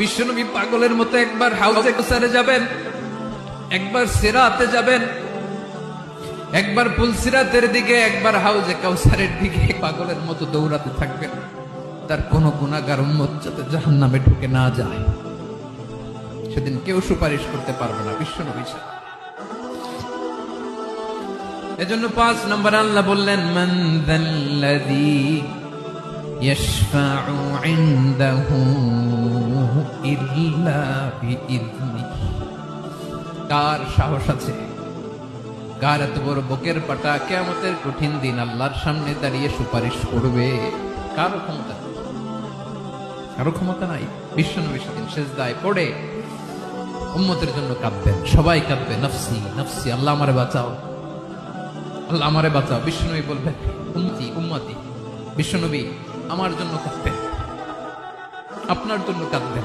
বিশ্বনবী পাগলের মতো একবার হাউজে কাউসারে যাবেন, একবার সিরাতে যাবেন, একবার পুলসিরাতের দিকে, একবার হাউজে কাউসারের দিকে পাগলের মতো দৌড়াতে থাকবেন। তার কোন গুনাহগার উম্মত যাতে জাহান্নামে ঢুকে না যায়, সেদিন কেউ সুপারিশ করতে পারবে না বিশ্বনবী ছাড়া। এজন্য 5 নম্বর আল্লাহ বললেন, মান যাল্লাযী ইয়াশফাউ ইনদাহু ইল্লা বিইযনিহি। কার সাহস আছে, কার এত বড় বুকের পাটা কিয়ামতের কঠিন দিন আল্লাহর সামনে দাঁড়িয়ে সুপারিশ করবে? কারো ক্ষমতা নেই, কারো ক্ষমতা নাই। বিশ্বনবী সেদিন সেজদায় পড়ে উম্মতের জন্য কাঁদবেন, সবাই কাঁদবে, নফসি নফসি, আল্লাহ আমারে বাঁচাও, আল্লাহ আমারে বাঁচাও। বিশ্বনবী বলবেন, উম্মতি উম্মতি। বিশ্বনবী আমার জন্য কাঁদবেন, আপনার জন্য কাঁদবেন।